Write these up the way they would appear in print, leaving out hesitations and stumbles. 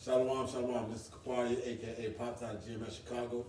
Shalom, shalom. This is Kapari, a.k.a. Pops out of GMS Chicago.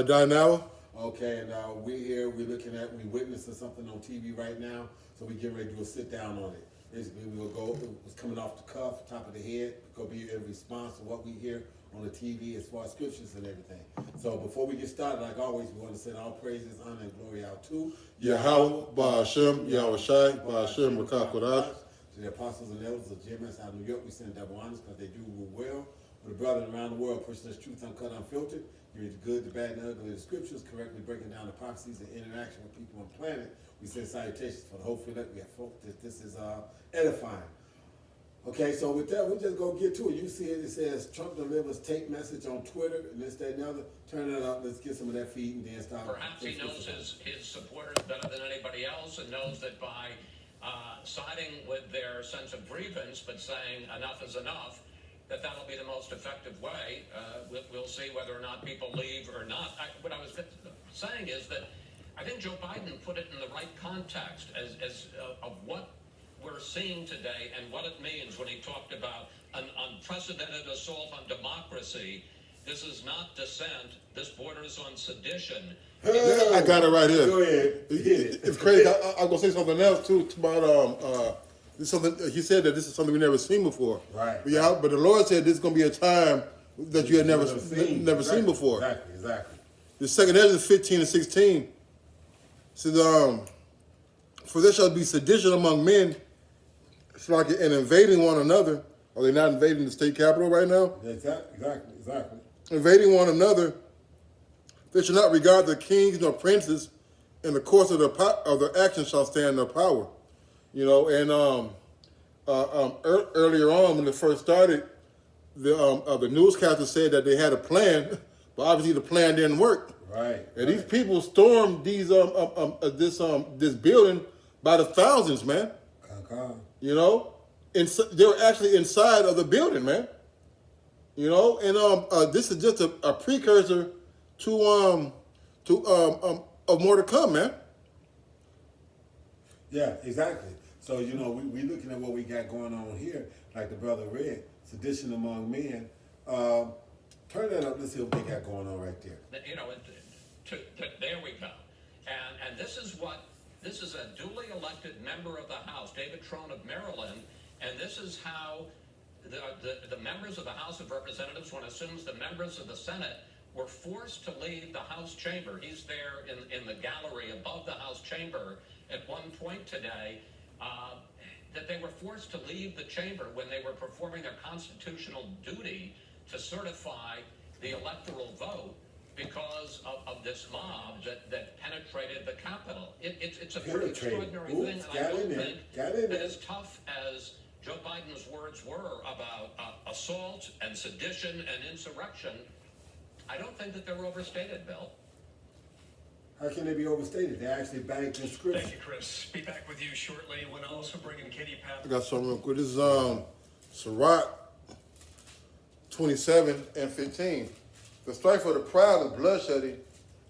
Diana? Okay, and we're here. We witnessing something on TV right now, so we get ready to do a sit down on it. Basically, we'll go. It was coming off the cuff, top of the head. We'll be in response to what we hear on the TV as far as scriptures and everything. So before we get started, like always, we want to send all praises, honor, and glory out to Yahweh, Ba'ashem, Yahweh Shai, Ba'ashem, Rakakodash. To the apostles and elders of GMS out of New York, we send double honors because they do rule well. For the brethren around the world, pushing this truth uncut, unfiltered, giving the good, the bad, and the ugly of the scriptures, correctly breaking down the prophecies and interaction with people on the planet. We send salutations for the hopeful that we have folk that this is edifying. Okay, so with that, we're just going to get to it. You see it says Trump delivers tape message on Twitter and this, that, and the other. Turn that up. Let's get some of that feed and then start. Perhaps he knows his supporters better than anybody else and knows that by siding with their sense of grievance but saying enough is enough, that'll be the most effective way. We'll see whether or not people leave or not. What I was saying is that I think Joe Biden put it in the right context of what we're seeing today and what it means when he talked about an unprecedented assault on democracy. This is not dissent. This borders on sedition. I got it right here. Go ahead. It's crazy. I'm going to say something else, too, about something. He said that this is something we've never seen before. Right. But the Lord said this is going to be a time that you had never seen before. Exactly. The second Ezra 15 and 16 says, for there shall be sedition among men, it's like an invading one another. Are they not invading the state capitol right now? Exactly. Invading one another. They shall not regard the kings nor princes, in the course of their actions shall stand their power. You know, and earlier on when it first started, the newscaster said that they had a plan, but obviously the plan didn't work. Right. And these people stormed this building by the thousands, man. You know, they were actually inside of the building, man. You know, and this is just a precursor to of more to come, man. Yeah, exactly. So, you know, we looking at what we got going on here, like the brother read, sedition among men. Turn that up, let's see what they got going on right there. You know, there we go. And this is a duly elected member of the House, David Trone of Maryland, and this is how the members of the House of Representatives, one assumes the members of the Senate, were forced to leave the House chamber. He's there in the gallery above the House chamber at one point today, that they were forced to leave the chamber when they were performing their constitutional duty to certify the electoral vote because of this mob that penetrated the Capitol. It's a pretty extraordinary thing, and I don't think that as tough as Joe Biden's words were about assault and sedition and insurrection, I don't think that they're overstated, Bill. How can they be overstated? They actually banked in scripture. Thank you, Chris. Be back with you shortly. When I'll also bring in Katie Pat. I got something real quick. This is Sirach 27 and 15. The strife of the proud is bloodshedding,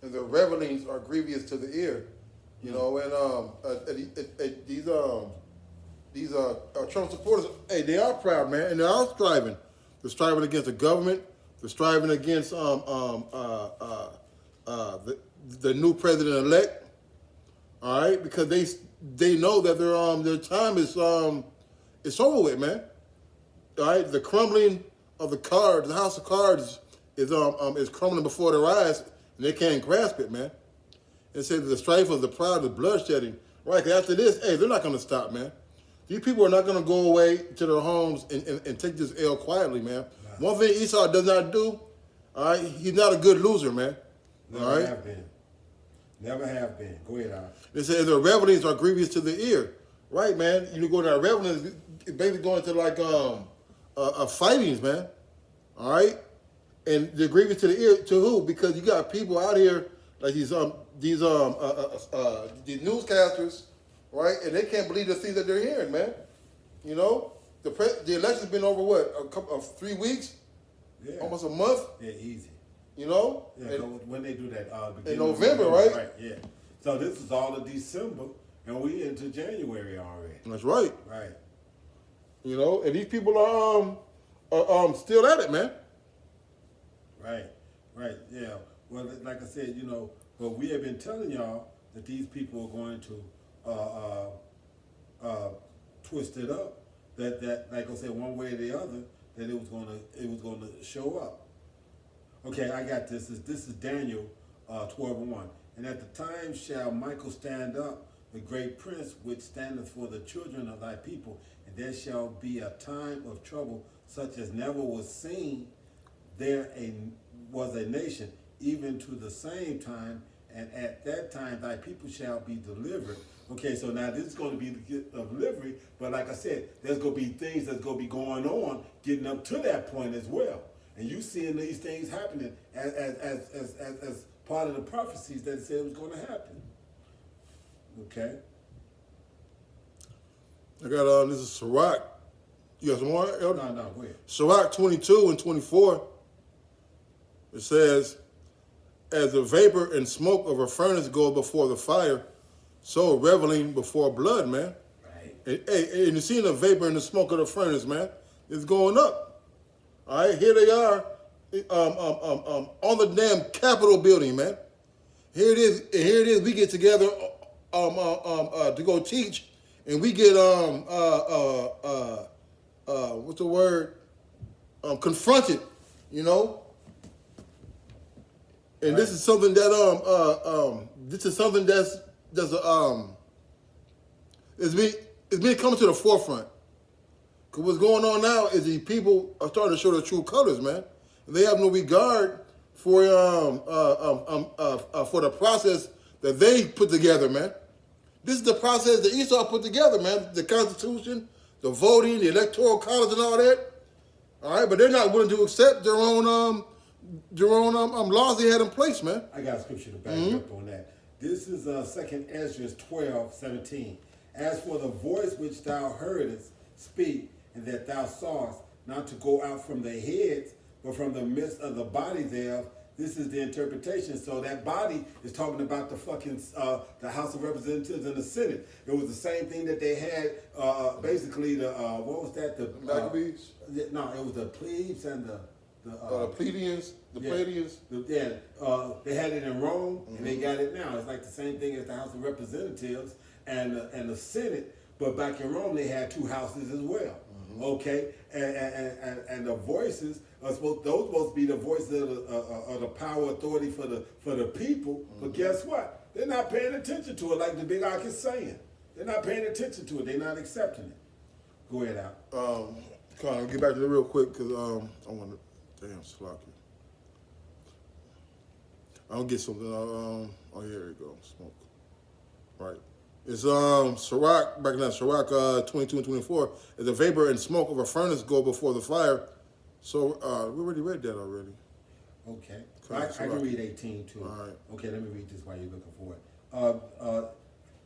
and the revelings are grievous to the ear. You know, and these Trump supporters, hey, they are proud, man, and they are striving. They're striving against the government. They're striving against the new president-elect. All right, because they know that their time is it's over with, man. All right, the crumbling of the cards, the house of cards, is crumbling before their eyes, and they can't grasp it, man. It says the strife of the proud is bloodshedding. Right, 'cause after this, hey, they're not going to stop, man. These people are not going to go away to their homes and take this L quietly, man. One thing Esau does not do, all right, he's not a good loser, man. Never have been. Never have been. Go ahead, Al. They say the revelings are grievous to the ear. Right, man. You go to revelings, it's basically going to like fightings, man. All right? And they're grievous to the ear to who? Because you got people out here like these newscasters, right? And they can't believe the things that they're hearing, man. You know? The election's been over what? A couple of 3 weeks? Yeah. Almost a month? Yeah, easy. You know? Yeah, when they do that. In November, right? Right, yeah. So this is all of December, and we into January already. That's right. Right. You know, and these people still at it, man. Right, yeah. Well, like I said, but we have been telling y'all that these people are going to twist it up. That like I said, one way or the other, that it was gonna show up. Okay, I got this. This is Daniel 12:1. And at the time shall Michael stand up, the great prince, which standeth for the children of thy people, and there shall be a time of trouble such as never was seen. There was a nation, even to the same time, and at that time thy people shall be delivered. Okay, so now this is going to be the delivery, but like I said, there's going to be things that's going to be going on getting up to that point as well. And you seeing these things happening as part of the prophecies that said was going to happen. Okay. I got this is Sirach. You got some more, Elder? No, go ahead. Sirach 22 and 24. It says, as the vapor and smoke of a furnace go before the fire, so reveling before blood, man. Right. And you see the vapor and the smoke of the furnace, man, it's going up. All right, here they are on the damn Capitol building, man. Here it is. We get together to go teach, and we get what's the word? Confronted, And Right. this is something that it's been coming to the forefront. Cause what's going on now is the people are starting to show their true colors, man. They have no regard for the process that they put together, man. This is the process that Esau put together, man. The Constitution, the voting, the Electoral College, and all that. All right, but they're not willing to accept their own laws they had in place, man. I got a scripture to back you up on that. This is 2 Ezra 12:17. As for the voice which thou heardest speak, and that thou sawest, not to go out from the heads, but from the midst of the body thereof, this is the interpretation. So that body is talking about the fucking the House of Representatives and the Senate. It was the same thing that they had. Basically, the what was that? The Maccabees? No, it was the plebes and the Pleiadians, Pleiadians. They had it in Rome, and they got it now. It's like the same thing as the House of Representatives and the Senate. But back in Rome, they had two houses as well. Okay, and the voices are supposed to be the voices of the power authority for the people. But guess what? They're not paying attention to it, like the Big Ark is saying. They're not paying attention to it. They're not accepting it. Go ahead, Al. I'll get back to it real quick because I want to. Damn, sloppy. I'll get something. Oh, here we go. Smoke. Right. It's Sirach, back in that Sirach 22 and 24. As the vapor and smoke of a furnace go before the fire. So we already read that already. Okay. I can read 18 too. All right. Okay, let me read this while you're looking for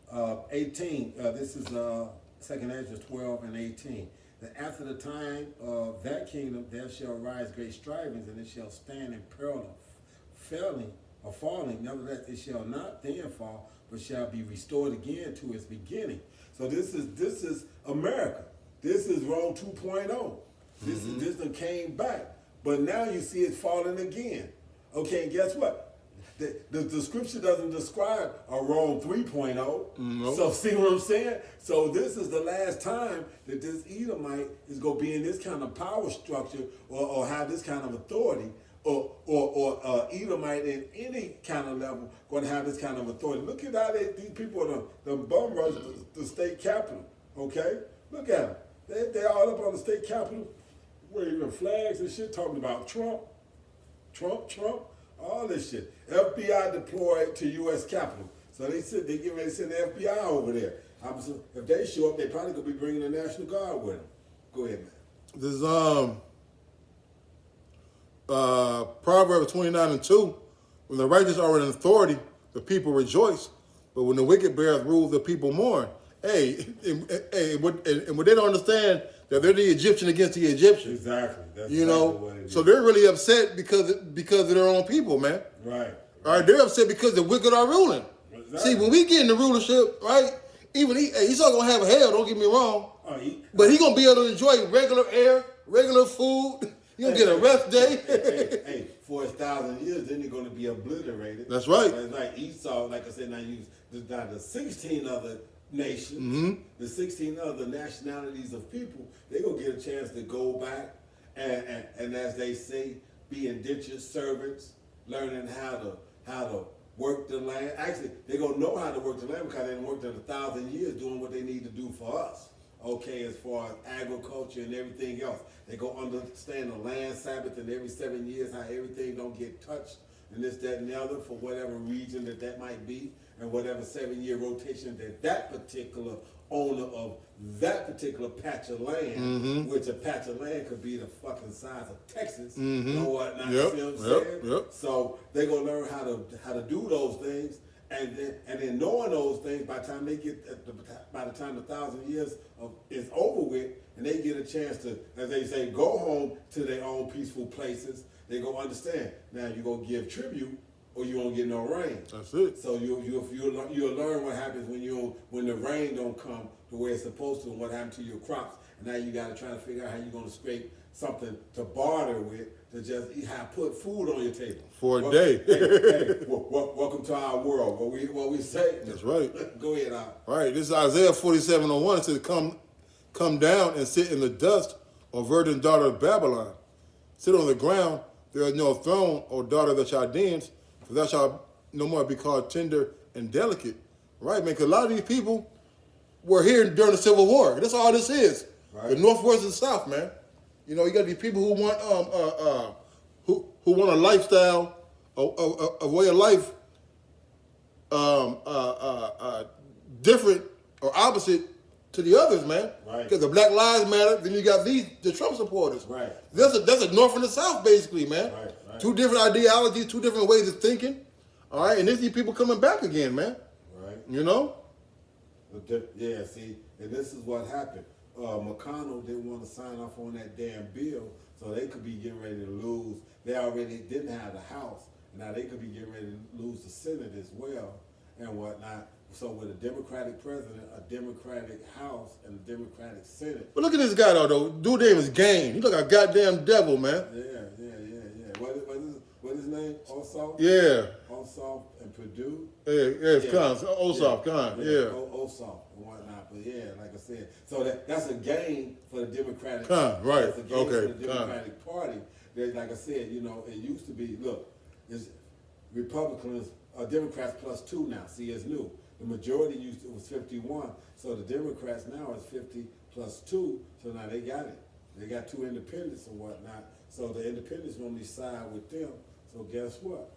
it. 18. This is 2 Ezra 12 and 18. That after the time of that kingdom there shall rise great strivings, and it shall stand in peril of failing or falling. Nevertheless, it shall not then fall, but shall be restored again to its beginning. So this is America. This is Rome 2.0. This one came back, but now you see it falling again. Okay, and guess what? The scripture doesn't describe a Rome 3.0. Nope. So see what I'm saying? So this is the last time that this Edomite is going to be in this kind of power structure or have this kind of authority, or Edomite in any kind of level going to have this kind of authority. Look at how these people are the bum rush the state capitol. Okay? Look at them. They're all up on the state capitol waving flags and shit, talking about Trump, all this shit. FBI deployed to U.S. Capitol. So they get ready to send the FBI over there. If they show up, they probably gonna be bringing the National Guard with them. Go ahead, man. This is Proverbs 29 and 2. When the righteous are in authority, the people rejoice. But when the wicked beareth rule, the people mourn. Hey, what they don't understand that they're the Egyptian against the Egyptians. Exactly. That's what it is. So they're really upset because of their own people, man. Right. All right, they're upset because the wicked are ruling. Exactly. See, when we get in the rulership, right? Even he's not gonna have hell. Don't get me wrong, but he's gonna be able to enjoy regular air, regular food. You don't get a rest day. Hey, for 1,000 years, then you're going to be obliterated. That's right. It's like Esau, like I said, now the 16 other nations, the 16 other nationalities of people, they're going to get a chance to go back and as they say, be indentured servants, learning how to work the land. Actually, they're going to know how to work the land because they've worked it 1,000 years doing what they need to do for us. Okay, as far as agriculture and everything else. They go understand the land Sabbath and every 7 years how everything don't get touched and this, that, and the other for whatever region that might be and whatever 7-year rotation that particular owner of that particular patch of land, which a patch of land could be the fucking size of Texas or whatnot. Yep, You see what I'm saying? yep. So they're gonna learn how to do those things, and then knowing those things, by the time they get by the time 1,000 years is over with, and they get a chance to, as they say, go home to their own peaceful places, they go understand. Now you gonna give tribute, or you won't get no rain. That's it. So you'll learn what happens when the rain don't come the way it's supposed to, and what happened to your crops. And now you got to try to figure out how you're gonna scrape something to barter with to just put food on your table For a day. Welcome to our world. What we say. That's right. Go ahead, Al. All right, this is Isaiah 47:1. It says, come down and sit in the dust, O virgin daughter of Babylon. Sit on the ground, there is no throne, O daughter of the Chaldeans, for thou shalt no more be called tender and delicate. Right, man, because a lot of these people were here during the Civil War. That's all this is. Right. The North versus the South, man. You know, you got these people who want who want a lifestyle, a way of life different or opposite to the others, man. Right. Because the Black Lives Matter, then you got the Trump supporters. Right. That's a North and the South, basically, man. Right. Two different ideologies, two different ways of thinking. All right, and then these people coming back again, man. Right. You know? Yeah, see, and this is what happened. McConnell didn't want to sign off on that damn bill, so they could be getting ready to lose. They already didn't have the House, and now they could be getting ready to lose the Senate as well and whatnot. So with a Democratic president, a Democratic House, and a Democratic Senate. But look at this guy, though. Dude name is Game. He look like a goddamn devil, man. Yeah. What is his name? Ossoff? Yeah. Ossoff and Purdue? Yeah, it's Khan. Ossoff, Khan, yeah. Ossoff and whatnot. But yeah, like I said, so that's a gain for the Democratic Khan, right. That's a gain Okay, for the Democratic Party. That, like I said, you know, it used to be, look, it's Republicans, Democrats +2 now. See, it's new. The majority was 51, so the Democrats now is 50 +2, so now they got it. They got 2 independents and whatnot, so the independents normally side with them. So guess what?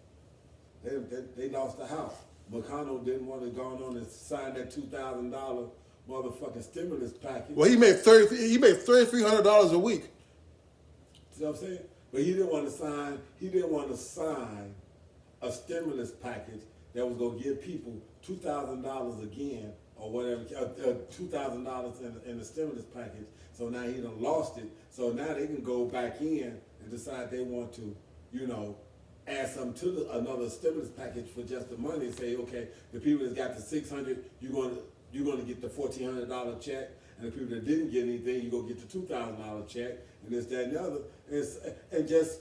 They lost the House. McConnell didn't want to go on and sign that $2,000 motherfucking stimulus package. Well, he made $3,300 a week. See what I'm saying? But he didn't want to sign. He didn't want to sign a stimulus package that was going to give people $2,000 again or whatever, $2,000 in the stimulus package. So now he done lost it. So now they can go back in and decide they want to, you know, add something to another stimulus package for just the money and say, okay, the people that got the $600, you're going to get the $1,400 check, and the people that didn't get anything, you're going to get the $2,000 check, and this, that, and the other, and just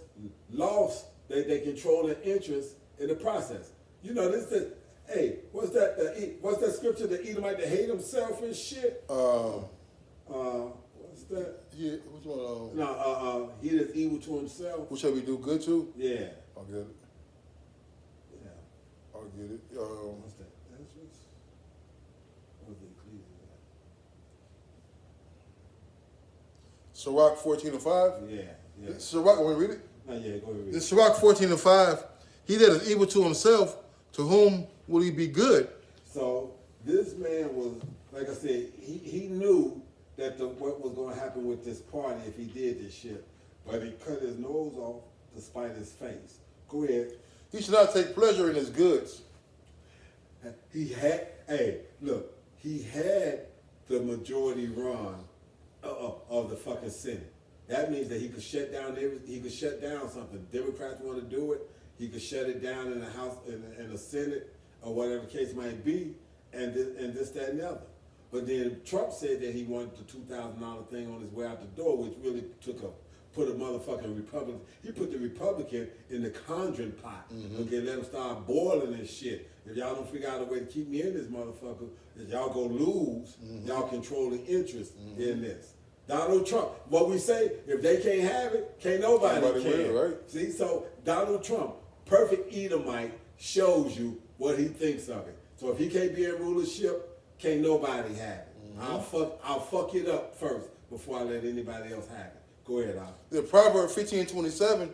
lost. They control their interest in the process. You know, this is, hey, what's that scripture? The Edomite that hate himself and shit. What's that? Yeah, which one? No, he that's evil to himself. Who shall we do good to? Yeah. I'll get it. Yeah. I'll get it. What's that? Ezra's? What's the Sirach 14:5. Yeah. Sirach, want me to read it? Oh, yeah, go ahead. Read In it. Sirach 14:5, he that is evil to himself, to whom will he be good? So this man was, like I said, he knew that what was going to happen with this party if he did this shit, but he cut his nose off to spite his face. Go ahead. He should not take pleasure in his goods. He had the majority run of the fucking Senate. That means that he could shut down something. Democrats want to do it. He could shut it down in the House, in the Senate, or whatever the case might be, and this, that, and the other. But then Trump said that he wanted the $2,000 thing on his way out the door, which really put a motherfucking Republican. He put the Republican in the conjuring pot. Okay, let him start boiling and shit. If y'all don't figure out a way to keep me in this motherfucker, if y'all go lose, y'all controlling interest in this. Donald Trump, what we say, if they can't have it, can't nobody can. Right? See, so Donald Trump, perfect Edomite, shows you what he thinks of it. So if he can't be in rulership, can't nobody have it. I'll fuck it up first before I let anybody else have it. Go ahead, Al. The Proverbs 15:27,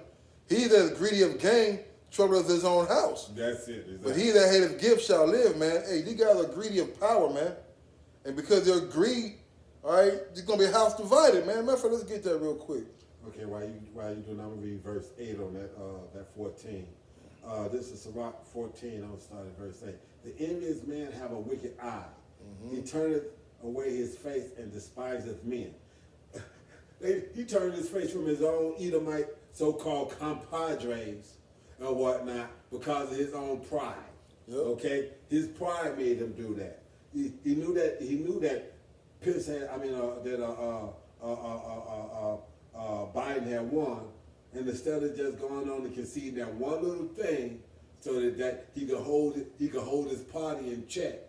he that is greedy of gain troubleth his own house. That's it. Exactly. But he that hateth gifts shall live, man. Hey, these guys are greedy of power, man. And because they're greedy, all right, there's gonna be a house divided, man. Matter of fact, let's get that real quick. Okay, while you doing, I'm gonna read verse 8 on that 14. This is Sirach 14. I'm gonna start at verse 8. The envious man have a wicked eye. He turneth away his face and despiseth men. He turned his face from his own Edomite so-called compadres and whatnot because of his own pride. Yep. Okay, his pride made him do that. He knew that Pence had. Biden had won, and instead of just going on and conceding that one little thing, so that he could hold his party in check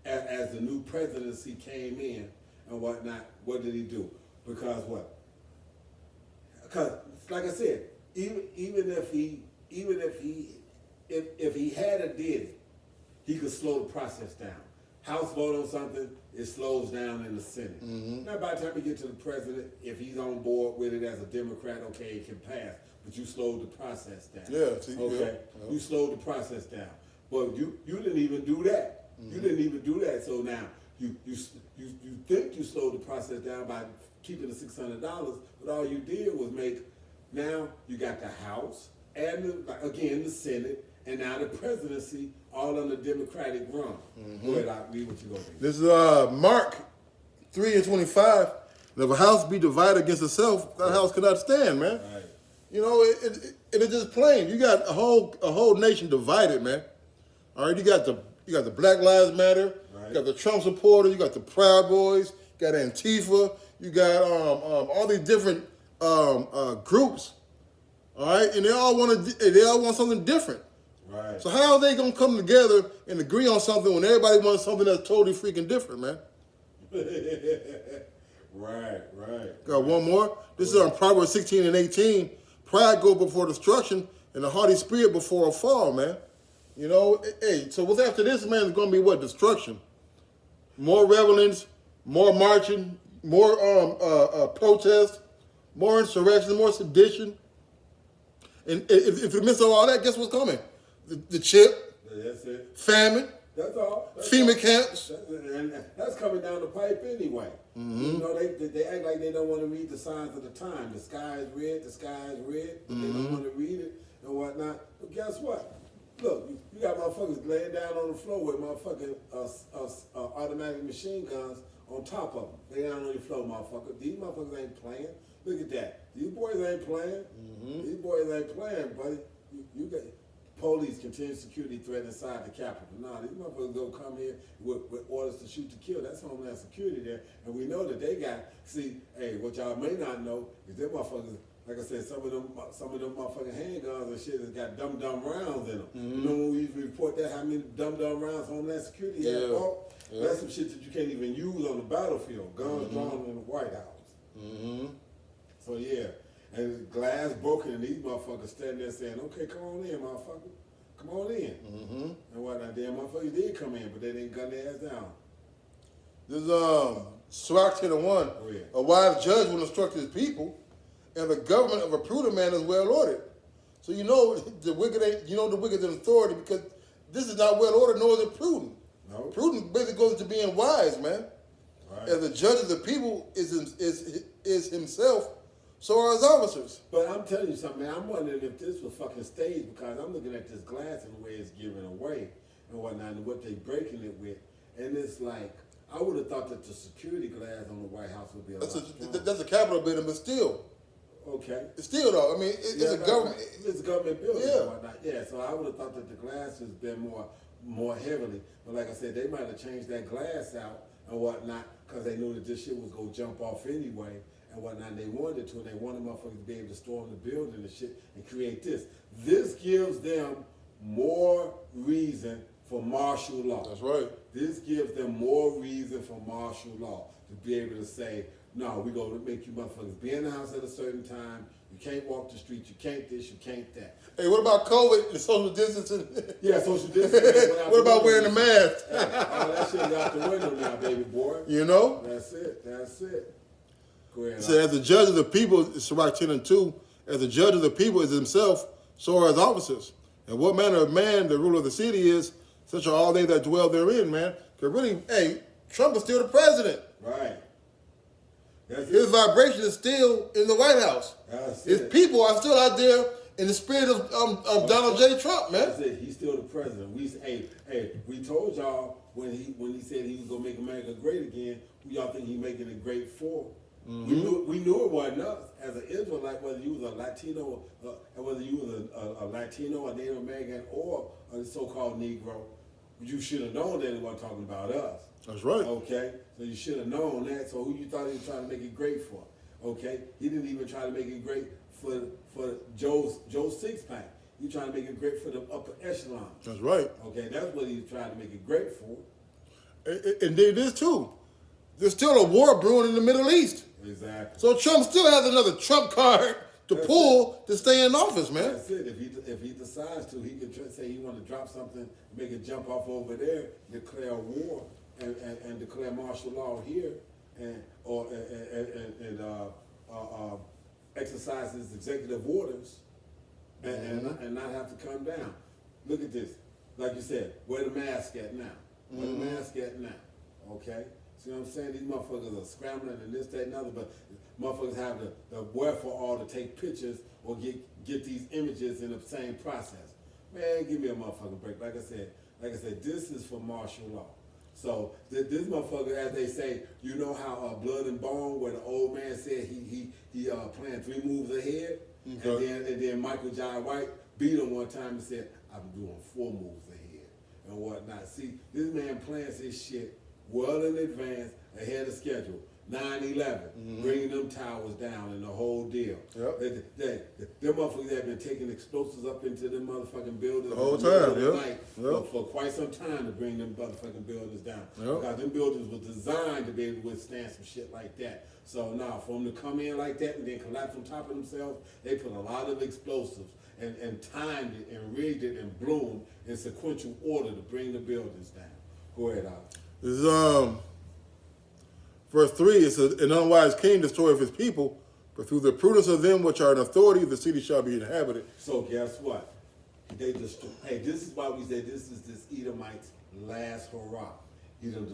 as the new presidency came in and whatnot. What did he do? Because what? Because, like I said, even if he had a did it, he could slow the process down. House vote on something, it slows down in the Senate. Now, by the time you get to the president, if he's on board with it as a Democrat, okay, it can pass. But you slowed the process down. Yeah, see, okay. Yeah. You slowed the process down. But you didn't even do that. You didn't even do that. So now you think you slowed the process down by keeping the $600, but all you did was make. Now you got the House and the Senate, and now the presidency all on the Democratic run. Go ahead, I'll read what you gonna do. This is Mark 3:25. If a house be divided against itself, that house cannot stand, man. Right. You know, it's just plain. You got a whole nation divided, man. All right, you got the Black Lives Matter, Right. you got the Trump supporters, you got the Proud Boys, you got Antifa, you got all these different groups. All right, and they all want something different. Right. So how are they gonna come together and agree on something when everybody wants something that's totally freaking different, man? Right. Got one more. This is on Proverbs 16:18. Pride go before destruction, and a haughty spirit before a fall, man. You know, hey. So what's after this, man? Is going to be what? Destruction. More revelings, more marching, more protests, more insurrection, more sedition. And if in the midst of all that, guess what's coming? The chip, That's it. famine, That's all. FEMA camps. And that's coming down the pipe anyway. You know, they act like they don't want to read the signs of the time. The sky is red, but they don't want to read it and whatnot. But guess what? Look, you got motherfuckers laying down on the floor with motherfucking automatic machine guns on top of them. They down on the floor, motherfucker. These motherfuckers ain't playing. Look at that. These boys ain't playing. These boys ain't playing, buddy. You got police, continued security threat inside the Capitol. Nah, these motherfuckers gonna come here with orders to shoot to kill. That's Homeland Security there. And we know that they got, hey, what y'all may not know is them motherfuckers, like I said, some of them motherfucking handguns and shit has got dumb rounds in them. You know when we used to report that, how many dumb rounds Homeland Security had bought? That's some shit that you can't even use on the battlefield. Guns drawn in the White House. So yeah. And glass broken, and these motherfuckers standing there saying, okay, come on in, motherfucker. Come on in. And whatnot. Damn motherfuckers did come in, but they didn't gun their ass down. This is Sirach 10:1. yeah. A wise judge will instruct his people, and the government of a prudent man is well ordered. So you know the wicked is in authority because this is not well ordered, nor is it prudent. No. Prudent basically goes to being wise, man. Right. As the judge of the people is himself, so are his officers. But I'm telling you something, man. I'm wondering if this was fucking staged because I'm looking at this glass and the way it's given away and whatnot and what they breaking it with. And it's like, I would have thought that the security glass on the White House would be a lot stronger. That's a Capitol building, but still. Okay. Still, though, I mean, it's a government. It's a government building Yeah. and whatnot. Yeah, so I would have thought that the glass has been more heavily. But like I said, they might have changed that glass out and whatnot, because they knew that this shit was gonna jump off anyway and whatnot. And they wanted to, and they wanted motherfuckers to be able to storm the building and shit and create this. This gives them more reason for martial law. That's right. This gives them more reason for martial law to be able to say, no, we're going to make you motherfuckers be in the house at a certain time. You can't walk the street. You can't this. You can't that. Hey, what about COVID and social distancing? Yeah, social distancing. What about wearing a mask? All that shit out the window now, baby boy. You know? That's it. That's it. Go ahead. So as the judge of the people, Sirach 10 and 2, as the judge of the people is himself, so are his officers. And what manner of man the ruler of the city is, such are all they that dwell therein, man. Because really, hey, Trump is still the president. Right. That's His it. vibration is still in the White House. That's His it. people are still out there in the spirit of Donald J. Trump, man. That's it. He's still the president. We told y'all when he said he was gonna make America great again. Who y'all think he making it great for? Mm-hmm. We knew it wasn't us as an Israelite, whether you was a Latino, whether you was a Latino, a Native American, or a so-called Negro. You should have known that he wasn't talking about us. That's right. Okay, so you should have known that. So who you thought he was trying to make it great for? Okay, he didn't even try to make it great for Joe's six pack. He trying to make it great for the upper echelon. That's right. Okay, that's what he's trying to make it great for. And it is too. There's still a war brewing in the Middle East. Exactly. So Trump still has another Trump card to pull to stay in office, man. That's it. If he decides to, he can say he want to drop something, make it jump off over there, declare war, and declare martial law here, and exercise his executive orders, and not have to come down. Look at this. Like you said, where the mask at now? Where the mask at now? Okay. See what I'm saying? These motherfuckers are scrambling and this, that, and other, but motherfuckers have the wherewithal to take pictures or get these images in the same process. Man, give me a motherfucking break. Like I said, this is for martial law. So this motherfucker, as they say, you know how Blood and Bone, where the old man said he planned 3 moves ahead, Okay. and then Michael Jai White beat him one time and said, "I've been doing 4 moves ahead and whatnot." See, this man plans his shit well in advance, ahead of schedule. 9/11, bringing them towers down and the whole deal. Yep. Them motherfuckers have been taking explosives up into them motherfucking buildings The whole in middle time, of the yep. night Yep. for quite some time to bring them motherfucking buildings down. Yep. Because them buildings were designed to be able to withstand some shit like that. So now, for them to come in like that and then collapse on top of themselves, they put a lot of explosives and timed it and rigged it and bloomed in sequential order to bring the buildings down. Go ahead, Alex. This is, verse 3, it says, "An unwise king destroyeth his people, but through the prudence of them which are in authority, the city shall be inhabited." So guess what? They just, hey, this is why we say this is this Edomite's last hurrah. He done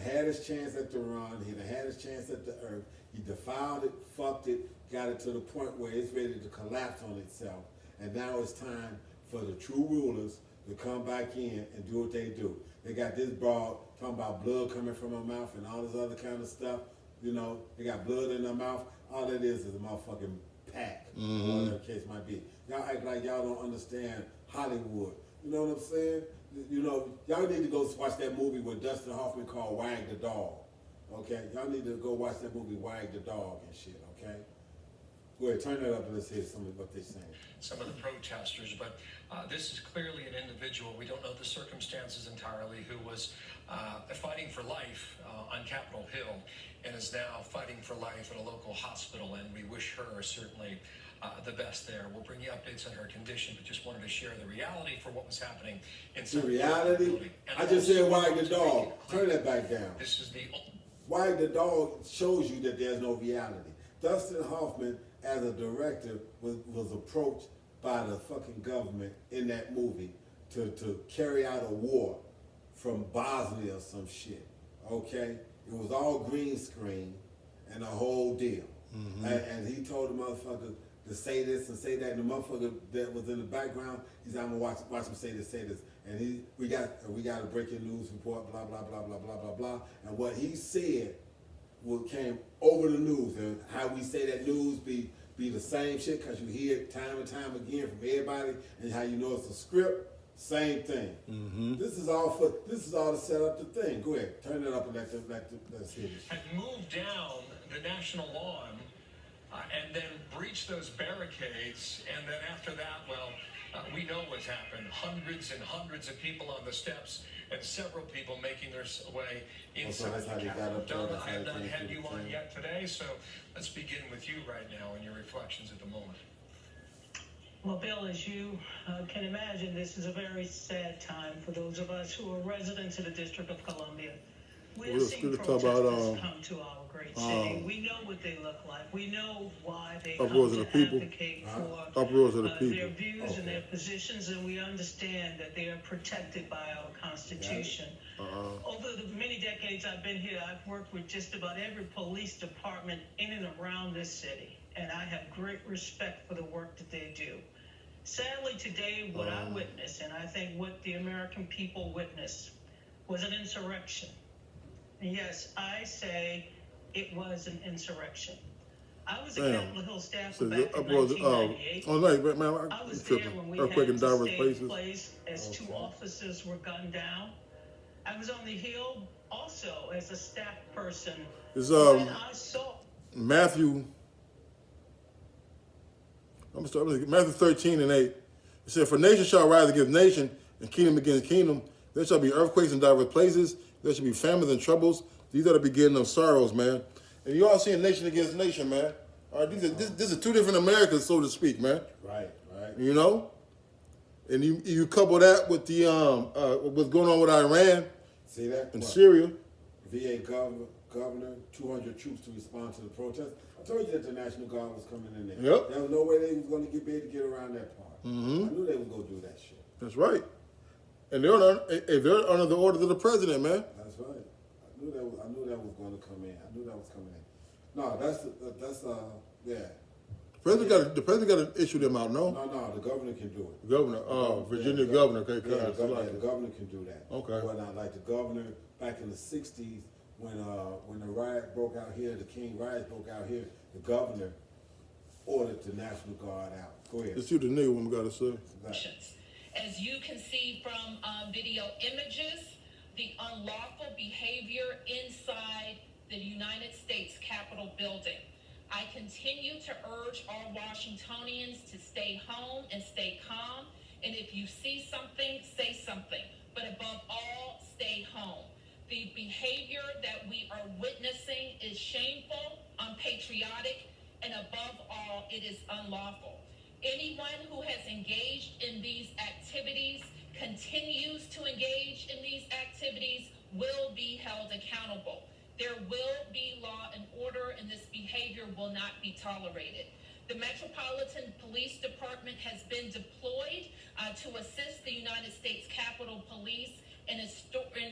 had his chance at the run. He done had his chance at the earth. He defiled it, fucked it, got it to the point where it's ready to collapse on itself. And now it's time for the true rulers to come back in and do what they do. They got this broad talking about blood coming from her mouth and all this other kind of stuff. You know, they got blood in their mouth. All it is a motherfucking pack, or whatever the case might be. Y'all act like y'all don't understand Hollywood. You know what I'm saying? You know, y'all need to go watch that movie with Dustin Hoffman called Wag the Dog. Okay? Y'all need to go watch that movie Wag the Dog and shit, okay? Go ahead, turn that up and let's hear some of what they're saying. Some of the protesters, but this is clearly an individual. We don't know the circumstances entirely, who was fighting for life on Capitol Hill and is now fighting for life at a local hospital, and we wish her certainly the best there. We'll bring you updates on her condition, but just wanted to share the reality for what was happening inside The reality? I just said Wag the Dog. Turn that back down. This is the Wag the Dog shows you that there's no reality. Dustin Hoffman, as a director, was approached by the fucking government in that movie to carry out a war from Bosnia or some shit. Okay? It was all green screen and the whole deal. And he told the motherfucker to say this and say that, and the motherfucker that was in the background, he said, "I'm gonna watch him say this, say this." And we got a breaking news report, blah blah blah blah blah blah blah. And what he said came over the news, and how we say that news be the same shit because you hear it time and time again from everybody, and how you know it's a script. Same thing. This is all to set up the thing. Go ahead, turn it up and let's hear this. Had moved down the national lawn and then breached those barricades, and then after that, well, we know what's happened. Hundreds and hundreds of people on the steps, and several people making their way inside that's how the they got Capitol. up there, Donna, that's I how have they not came had through you the on thing. yet today, so let's begin with you right now and your reflections at the moment. Well, Bill, as you can imagine, this is a very sad time for those of us who are residents of the District of Columbia. We have Let's seen talk protesters about, come to our great city. We know what they look like. We know why they come Uproars of to the people. advocate for Uproars of the their people. views and their positions, and we understand that they are protected by our Constitution. Over the many decades I've been here, I've worked with just about every police department in and around this city, and I have great respect for the work that they do. Sadly, today, what I witnessed, and I think what the American people witnessed, was an insurrection. And yes, I say it was an insurrection. I was a Capitol Hill staffer back in 1998. Man, I was there when we earthquake had in to diverse stay in places. place as two officers were gunned down. I was on the Hill also as a staff person. It's when I saw Matthew. Matthew 13:8. It said, "For nation shall rise against nation, and kingdom against kingdom. There shall be earthquakes in diverse places. There shall be famines and troubles. These are the beginning of sorrows, man." And you all seeing nation against nation, man. All right, this is two different Americas, so to speak, man. Right. You know, and you couple that with the what's going on with Iran See that? and What? Syria. VA governor, 200 troops to respond to the protest. I told you that the National Guard was coming in there. Yep. There was no way they was going to be able to get around that part. I knew they was going to do that shit. That's right. And they're under the orders of the president, man. That's right. I knew that was going to come in. I knew that was coming in. No, yeah. The president got to issue them out, no? No, the governor can do it. Governor, Virginia governor, okay, Yeah, the governor can do that. Okay. But not like the governor back in the 60s when the riot broke out here, the King riots broke out here, the governor ordered the National Guard out. Go ahead. Let's see what the nigga woman got to say. Exactly. As you can see from video images, the unlawful behavior inside the United States Capitol building. I continue to urge all Washingtonians to stay home and stay calm. And if you see something, say something. But above all, stay home. The behavior that we are witnessing is shameful, unpatriotic, and above all, it is unlawful. Anyone who has engaged in these activities, continues to engage in these activities, will be held accountable. There will be law and order, and this behavior will not be tolerated. The Metropolitan Police Department has been deployed to assist the United States Capitol Police in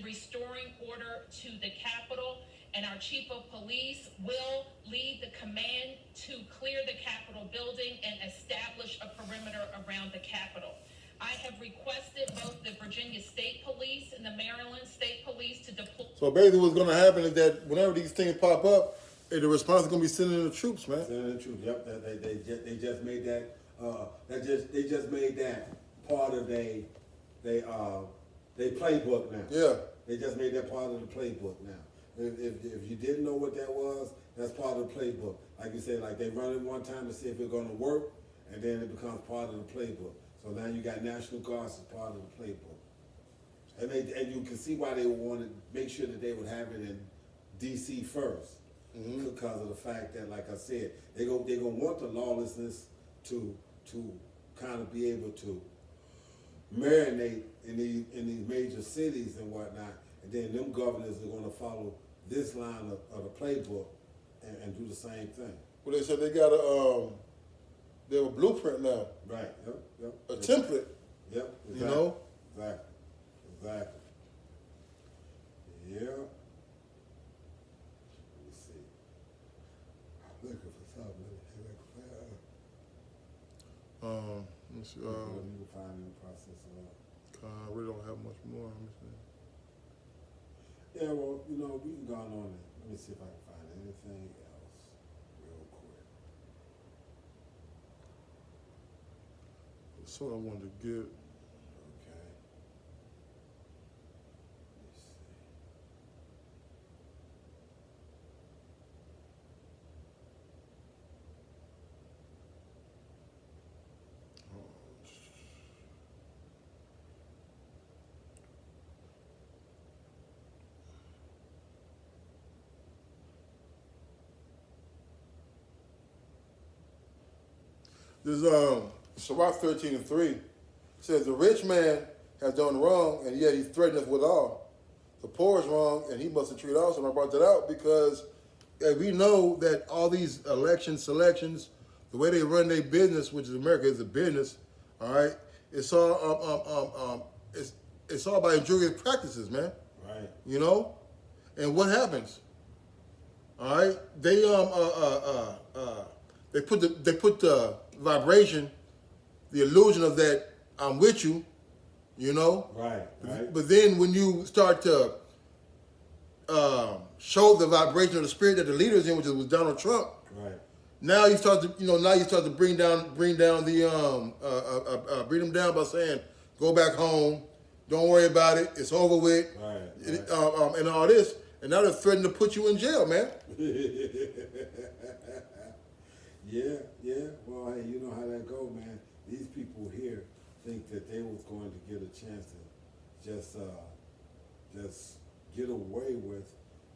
restoring order to the Capitol, and our Chief of Police will lead the command to clear the Capitol building and establish a perimeter around the Capitol. I have requested both the Virginia State Police and the Maryland State Police to deploy. So basically what's going to happen is that whenever these things pop up, the response is going to be sending in the troops, man. Sending the troops. Yep. They just made that. They just made that part of they playbook now. Yeah. They just made that part of the playbook now. If you didn't know what that was, that's part of the playbook. Like you said, like they run it one time to see if it's going to work, and then it becomes part of the playbook. So now you got National Guards as part of the playbook. And you can see why they would want to make sure that they would have it in D.C. first. Because of the fact that, like I said, they're gonna want the lawlessness to kind of be able to marinate in these major cities and whatnot, and then them governors are gonna follow this line of the playbook and do the same thing. Well, they said they have a blueprint now, Right. Yep. a template. Yep. Exactly. You know? Exactly. Yeah. Let me see. I'm looking for something. Let me see. You can find in the process of. I really don't have much more. Let me see. Yeah, well, we can go on it. Let me see if I can find anything else real quick. That's what I wanted to get. Okay. This Sirach 13:3 says, the rich man has done wrong, and yet he threatened us with all. The poor is wrong, and he must entreat also. And I brought that out because we know that all these selections, the way they run their business, which is America is a business, all right, it's all it's all about injurious practices, man. Right. You know? And what happens? All right? They put the vibration, the illusion of that I'm with you, you know? Right. But then when you start to show the vibration of the spirit that the leader is in, which was Donald Trump, Right. now you start to bring them down by saying, go back home, don't worry about it, it's over with, Right. and all this, and now they're threatening to put you in jail, man. Yeah. Well, hey, you know how that go, man. These people here think that they was going to get a chance to just get away with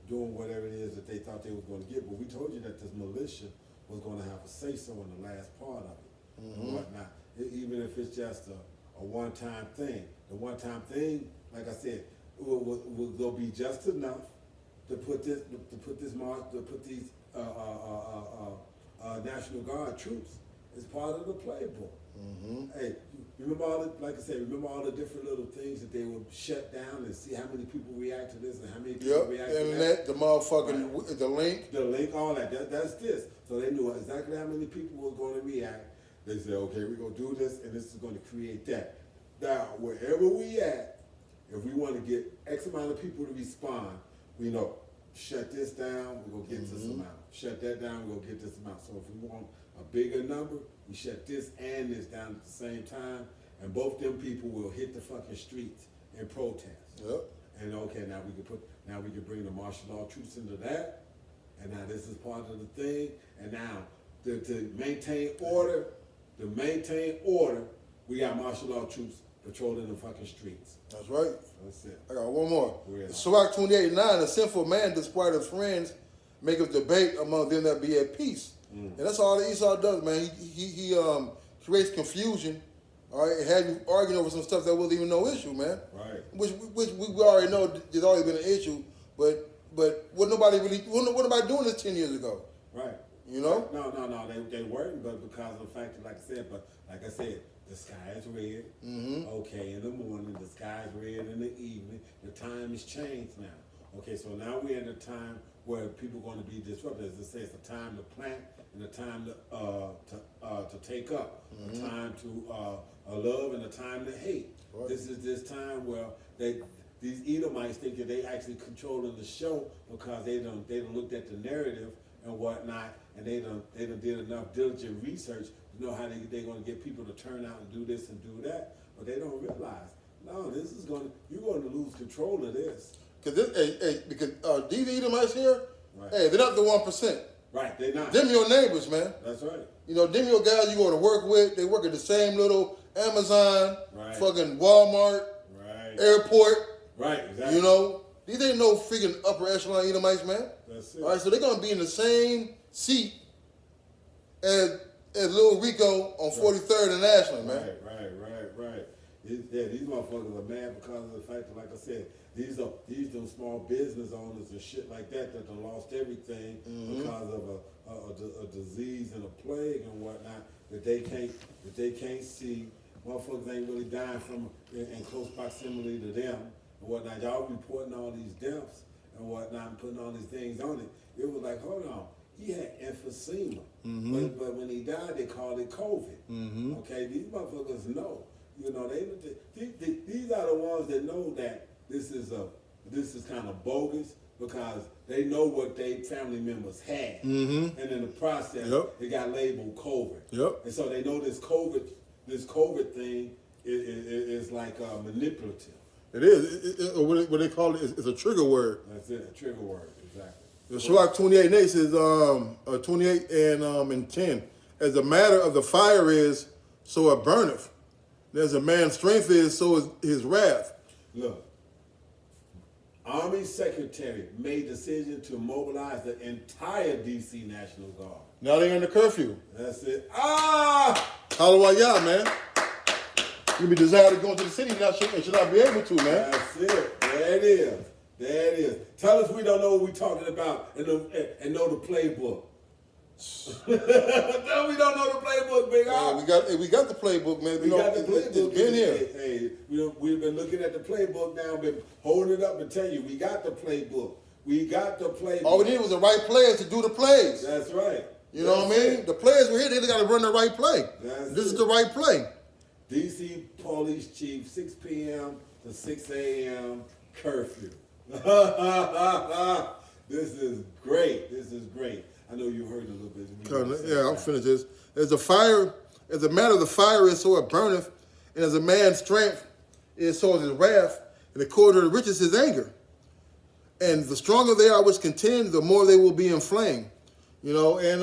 doing whatever it is that they thought they was going to get. But we told you that this militia was going to have a say-so in the last part of it and whatnot. Even if it's just a one-time thing. The one-time thing, like I said, will be just enough to put these National Guard troops as part of the playbook. Hey, remember all the different little things that they would shut down and see how many people react to this and how many people react to that. Internet, the motherfucking, Right. the link. The link, all that. That's this. So they knew exactly how many people were going to react. They said, okay, we're going to do this, and this is going to create that. Now, wherever we at, if we want to get X amount of people to respond, we know, shut this down, we're going to get this amount. Shut that down, we're going to get this amount. So if we want a bigger number, we shut this and this down at the same time, and both them people will hit the fucking streets and protest. Yep. And okay, now we can bring the martial law troops into that, and now this is part of the thing. And now to maintain order, we got martial law troops patrolling the fucking streets. That's right. That's it. I got one more. Yeah. Sirach 28:9, a sinful man, despite his friends, maketh debate among them that be at peace. And that's all that Esau does, man. He creates confusion, all right, and have you arguing over some stuff that wasn't even no issue, man. Right. Which we already know there's always been an issue, but what nobody doing this 10 years ago? Right. You know? No. They weren't, but because of the fact that, like I said, the sky is red. Okay, in the morning, the sky is red in the evening. The time has changed now. Okay, so now we're in a time where people are going to be disrupted. As it says, a time to plant and a time to take up, a time to love and a time to hate. Right. This is this time where these Edomites think that they actually controlling the show because they done looked at the narrative and whatnot, and they done did enough diligent research to know how they're going to get people to turn out and do this and do that. But they don't realize, no, you're going to lose control of this. Because these Edomites here, Right. hey, they're not the 1%. Right, they're not. Them your neighbors, man. That's right. You know, them your guys you go to work with. They work at the same little Amazon, Right. fucking Walmart, Right. airport. Right, exactly. You know, these ain't no freaking upper echelon Edomites, man. That's it. All right, so they're gonna be in the same seat as Lil Rico on 43rd and Ashland, man. Right. These motherfuckers are mad because of the fact that, like I said, these them small business owners and shit like that done lost everything because of a disease and a plague and whatnot that they can't see. Motherfuckers ain't really dying from in close proximity to them and whatnot. Y'all reporting all these deaths and whatnot and putting all these things on it. It was like, hold on, he had emphysema, but when he died, they called it COVID. Okay, these motherfuckers know. You know, these are the ones that know that this is kind of bogus because they know what their family members had, and in the process, it got labeled COVID. And so they know this COVID thing is like manipulative. It is. What they call it is a trigger word. That's it, a trigger word, exactly. The Sirach 28:8 says 28 and 10. As the matter of the fire is, so it burneth. As a man's strength is, so is his wrath. Look, Army Secretary made decision to mobilize the entire D.C. National Guard. Now they're under curfew. That's it. Hallelujah, man. You be desired to go into the city and should not be able to, man. That's it. There it is. There it is. Tell us we don't know what we're talking about and know the playbook. Tell we don't know the playbook, Big R. We got the playbook, man. We got the playbook. It's been here. Hey, we've been looking at the playbook now, been holding it up and telling you, we got the playbook. We got the playbook. All we needed was the right players to do the plays. That's right. You know what I mean? The players were here, they got to run the right play. This is the right play. DC Police Chief, 6 p.m. to 6 a.m. curfew. This is great. This is great. I know you heard a little bit. Yeah, I'll finish this. As a matter the fire is, so it burneth, and as a man's strength is, so is his wrath, and according to the riches his anger. And the stronger they are which contend, the more they will be inflamed. You know, and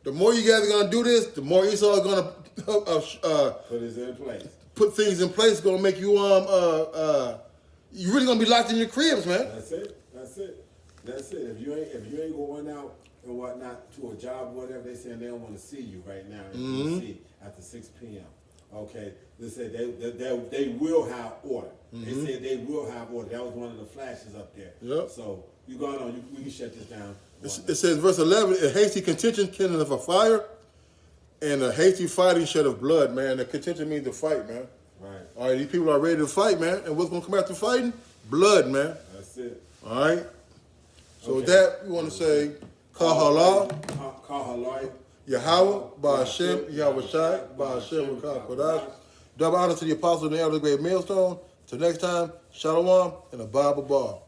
the more you guys are going to do this, the more Esau is going to put this in place. Put things in place, going to make you you're really going to be locked in your cribs, man. That's it. That's it. That's it. If you ain't going out and whatnot to a job or whatever, they saying they don't want to see you right now in D.C. after 6 p.m. Okay, they said they will have order. They said they will have order. That was one of the flashes up there. Yep. So you going on? We can shut this down. It says, verse 11: a hasty contention kindleth a fire, and a hasty fighting shed of blood. Man, the contention means to fight, man. Right. All right, these people are ready to fight, man. And what's going to come after fighting? Blood, man. That's it. All right. So with that, we want to say, Kahala, Yahweh, Ba'ashem, Yahweh Shai, Ba'ashem, Kodash. Double honor to the apostles and the elder great millstone. Till next time, Shalom and a Bible bar.